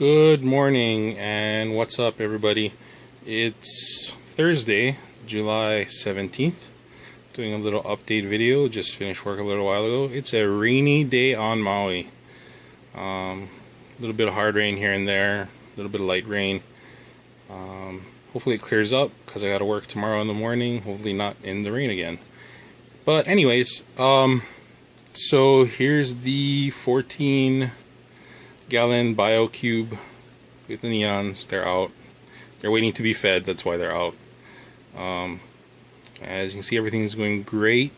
Good morning and what's up everybody? It's Thursday, July 17th. Doing a little update video, just finished work a little while ago. It's a rainy day on Maui. A little bit of hard rain here and there, a little bit of light rain. Hopefully it clears up because I gotta work tomorrow in the morning, hopefully not in the rain again. But anyways, so here's the 14-gallon BioCube with the neons. They're out. They're waiting to be fed. That's why they're out. As you can see, everything's going great.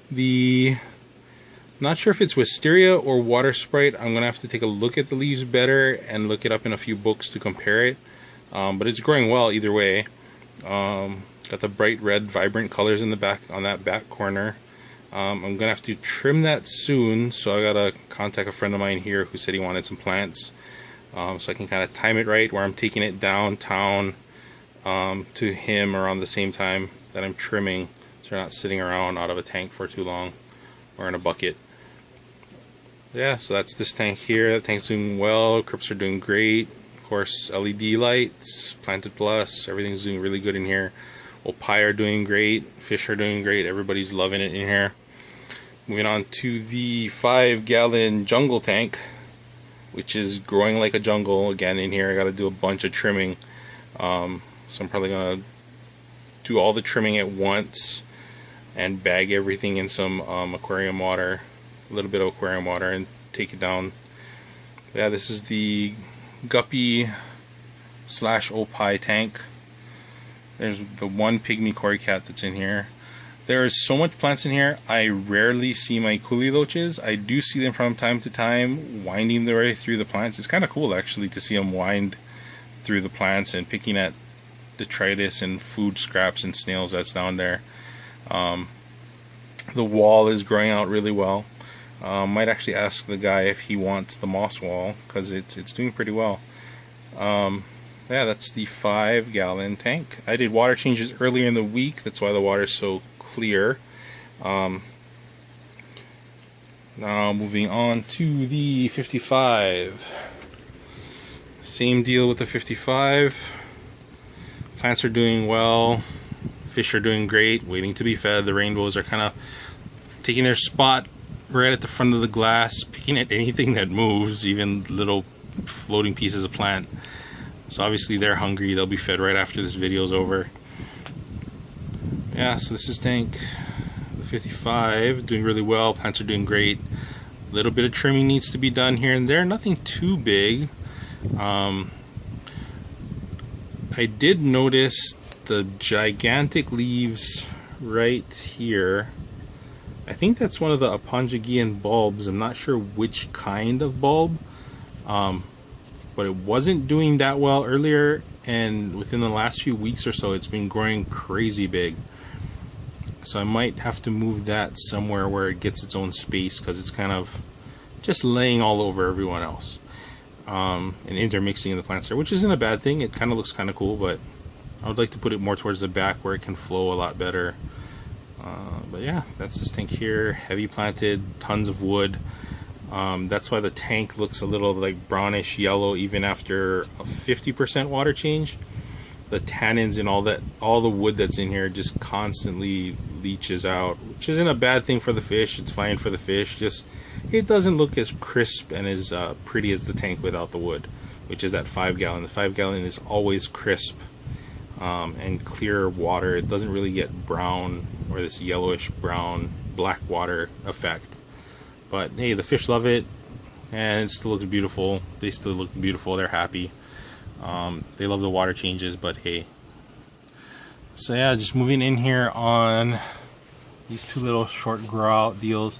Not sure if it's Wisteria or Water Sprite. I'm gonna have to take a look at the leaves better and look it up in a few books to compare it. But it's growing well either way. Got the bright red, vibrant colors in the back on that back corner. I'm gonna have to trim that soon, so I gotta contact a friend of mine here who said he wanted some plants, so I can kind of time it right where I'm taking it downtown to him around the same time that I'm trimming, so they're not sitting around out of a tank for too long or in a bucket. Yeah, so that's this tank here. That tank's doing well. Crypts are doing great. Of course, LED lights, Planted Plus, everything's doing really good in here. Opai are doing great. Fish are doing great. Everybody's loving it in here. Moving on to the 5-gallon jungle tank, which is growing like a jungle again in here. I got to do a bunch of trimming, so I'm probably gonna do all the trimming at once and bag everything in some aquarium water, a little bit of aquarium water, and take it down. Yeah, this is the Guppy / Opai tank. There's the one pygmy cory cat that's in here. There is so much plants in here, I rarely see my coolie loaches. I do see them from time to time winding their way through the plants. It's kind of cool actually to see them wind through the plants and picking at detritus and food scraps and snails that's down there. The wall is growing out really well. Might actually ask the guy if he wants the moss wall because it's doing pretty well. Yeah, that's the 5-gallon tank. I did water changes earlier in the week. That's why the water is so clear. Now moving on to the 55. Same deal with the 55. Plants are doing well. Fish are doing great, waiting to be fed. The rainbows are kind of taking their spot right at the front of the glass, picking at anything that moves, even little floating pieces of plant. So obviously they're hungry. They'll be fed right after this video is over. Yeah, so this is tank the 55, doing really well. Plants are doing great. A little bit of trimming needs to be done here and there. Nothing too big. I did notice the gigantic leaves right here. I think that's one of the Apongigian bulbs. I'm not sure which kind of bulb. But it wasn't doing that well earlier, and within the last few weeks or so it's been growing crazy big. So I might have to move that somewhere where it gets its own space, because it's kind of just laying all over everyone else, and intermixing in the plants there, which isn't a bad thing. It kind of looks kind of cool, but I would like to put it more towards the back where it can flow a lot better. But yeah, that's this tank here, heavy planted, tons of wood. That's why the tank looks a little like brownish yellow even after a 50% water change. The tannins and all the wood that's in here just constantly leaches out, which isn't a bad thing for the fish. It's fine for the fish, just it doesn't look as crisp and as pretty as the tank without the wood, which is that 5-gallon. The 5-gallon is always crisp and clear water. It doesn't really get brown or this yellowish brown black water effect. But hey, the fish love it, and it still looks beautiful. They still look beautiful. They're happy. They love the water changes, but hey. So yeah, just moving in here on these two little short grow out deals.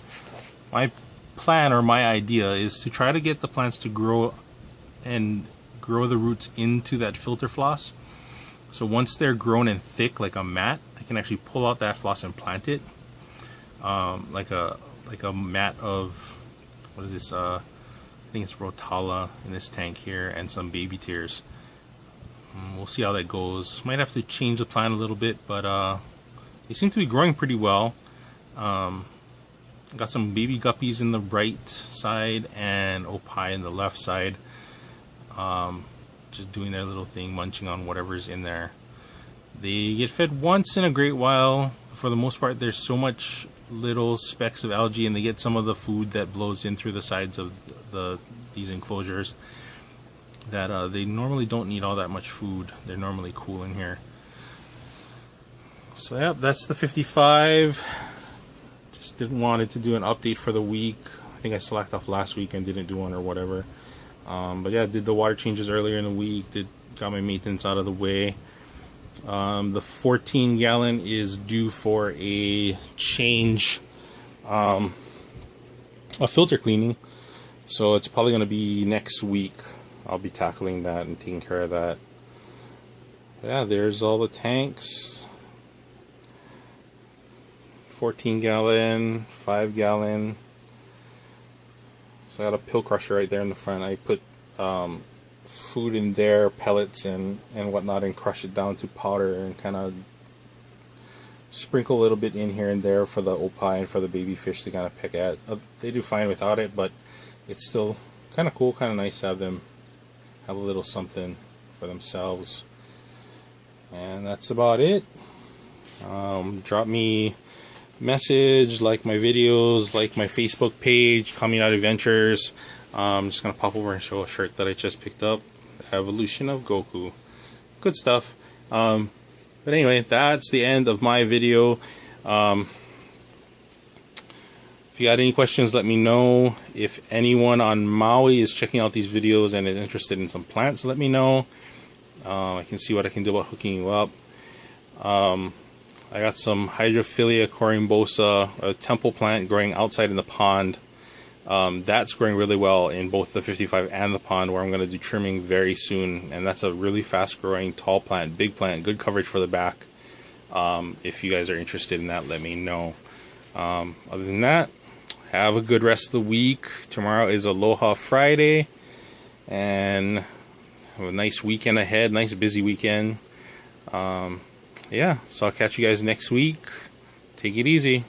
My plan, or my idea, is to try to get the plants to grow and grow the roots into that filter floss. So once they're grown and thick like a mat, I can actually pull out that floss and plant it like a mat of, what is this, I think it's Rotala in this tank here, and some baby tears. We'll see how that goes. Might have to change the plant a little bit, but they seem to be growing pretty well. Got some baby guppies in the right side and Opai in the left side. just doing their little thing, munching on whatever's in there. They get fed once in a great while. For the most part, there's so much little specks of algae, and they get some of the food that blows in through the sides of these enclosures, that they normally don't need all that much food. They're normally cool in here. So yeah, that's the 55. Just wanted to do an update for the week. I think I slacked off last week and didn't do one or whatever. But yeah, did the water changes earlier in the week. Got my maintenance out of the way. The 14 gallon is due for a change, a filter cleaning. So it's probably going to be next week. I'll be tackling that and taking care of that. Yeah, there's all the tanks. 14 gallon, 5 gallon. So I got a pill crusher right there in the front. I put food in there, pellets and whatnot, and crush it down to powder and kind of sprinkle a little bit in here and there for the opie and for the baby fish to kind of pick at. They do fine without it, but it's still kind of cool, kind of nice to have them have a little something for themselves. And that's about it. Drop me a message, like my videos, like my Facebook page, Coming Out Adventures. I'm just going to pop over and show a shirt that I just picked up. Evolution of Goku. Good stuff. But anyway, that's the end of my video. If you got any questions, let me know. If anyone on Maui is checking out these videos and is interested in some plants, let me know. I can see what I can do about hooking you up. I got some Hydrophilia corymbosa, a temple plant growing outside in the pond. That's growing really well in both the 55 and the pond, where I'm going to do trimming very soon. And that's a really fast growing tall plant, big plant, good coverage for the back. If you guys are interested in that, let me know. Other than that, have a good rest of the week. Tomorrow is Aloha Friday, and have a nice weekend ahead, nice busy weekend. Yeah, so I'll catch you guys next week. Take it easy.